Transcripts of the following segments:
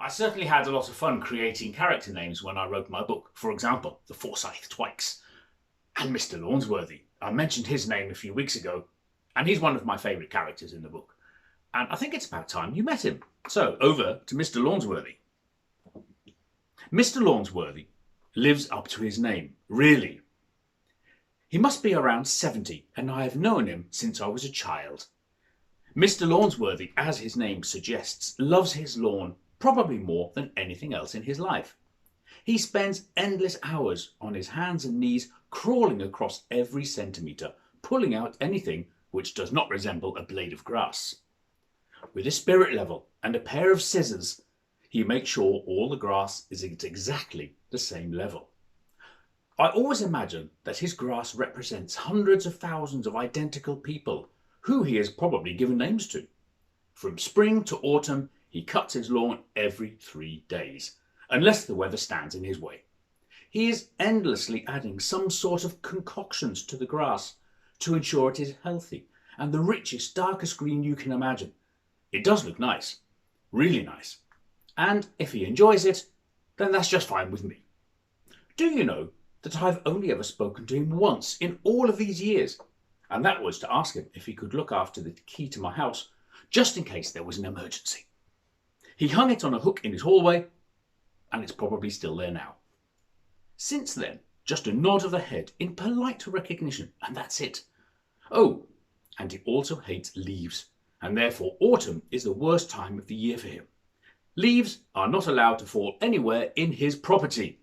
I certainly had a lot of fun creating character names when I wrote my book. For example, the Forsyth Twikes and Mr. Lawnsworthy. I mentioned his name a few weeks ago, and he's one of my favourite characters in the book. And I think it's about time you met him. So, over to Mr. Lawnsworthy. Mr. Lawnsworthy lives up to his name, really. He must be around 70, and I have known him since I was a child. Mr. Lawnsworthy, as his name suggests, loves his lawn probably more than anything else in his life. He spends endless hours on his hands and knees crawling across every centimetre, pulling out anything which does not resemble a blade of grass. With a spirit level and a pair of scissors, he makes sure all the grass is at exactly the same level. I always imagine that his grass represents hundreds of thousands of identical people who he has probably given names to. From spring to autumn, he cuts his lawn every 3 days, unless the weather stands in his way. He is endlessly adding some sort of concoctions to the grass to ensure it is healthy and the richest, darkest green you can imagine. It does look nice, really nice. And if he enjoys it, then that's just fine with me. Do you know that I've only ever spoken to him once in all of these years? And that was to ask him if he could look after the key to my house, just in case there was an emergency. He hung it on a hook in his hallway, and it's probably still there now. Since then, just a nod of the head in polite recognition, and that's it. Oh, and he also hates leaves, and therefore autumn is the worst time of the year for him. Leaves are not allowed to fall anywhere in his property.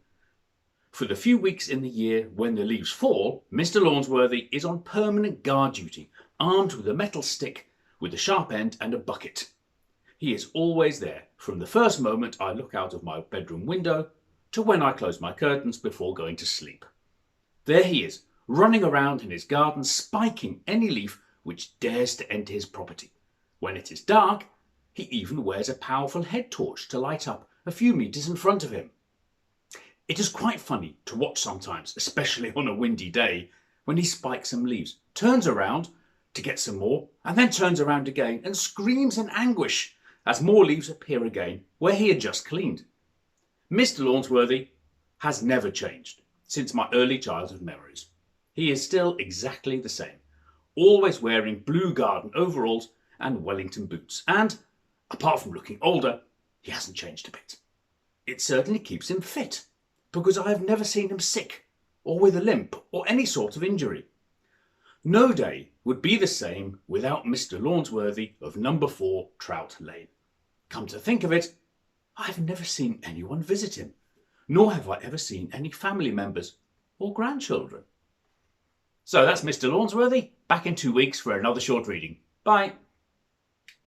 For the few weeks in the year when the leaves fall, Mr. Lawnsworthy is on permanent guard duty, armed with a metal stick with a sharp end and a bucket. He is always there, from the first moment I look out of my bedroom window to when I close my curtains before going to sleep. There he is, running around in his garden, spiking any leaf which dares to enter his property. When it is dark, he even wears a powerful head torch to light up a few metres in front of him. It is quite funny to watch sometimes, especially on a windy day, when he spikes some leaves, turns around to get some more, and then turns around again and screams in anguish as more leaves appear again where he had just cleaned. Mr. Lawnsworthy has never changed since my early childhood memories. He is still exactly the same, always wearing blue garden overalls and Wellington boots, and, apart from looking older, he hasn't changed a bit. It certainly keeps him fit, because I have never seen him sick, or with a limp, or any sort of injury. No day would be the same without Mr. Lawnsworthy of number 4 Trout Lane. Come to think of it, I've never seen anyone visit him, nor have I ever seen any family members or grandchildren. So that's Mr. Lawnsworthy, back in 2 weeks for another short reading. Bye.